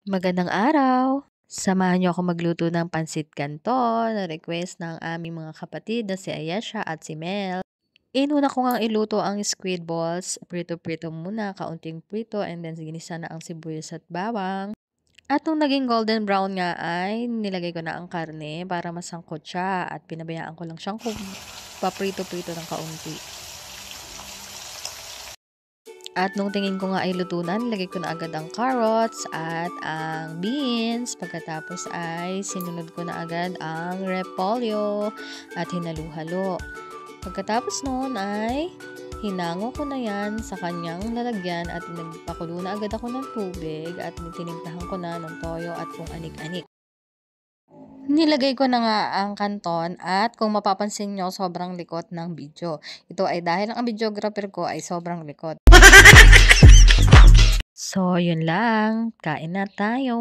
Magandang araw! Samahan niyo ako magluto ng pansit canton na request ng aming mga kapatid na si Ayesha at si Mel. Inuna ko ngang iluto ang squid balls. Prito-prito muna, kaunting prito, and then ginisa na ang sibuyas at bawang. At nung naging golden brown nga ay nilagay ko na ang karne para masangkot siya at pinabayaan ko lang siyang paprito-prito ng kaunti. At nung tingin ko nga ay luto na, nilagay ko na agad ang carrots at ang beans. Pagkatapos ay sinunod ko na agad ang repolyo at hinalu-halo. Pagkatapos noon ay hinango ko na yan sa kanyang lalagyan at nagpakulo na agad ako ng tubig at tinimplahan ko na ng toyo at kung anik-anik. Nilagay ko na nga ang kanton at kung mapapansin nyo, sobrang likot ng video. Ito ay dahil ang videographer ko ay sobrang likot. So, yun lang. Kain na tayo.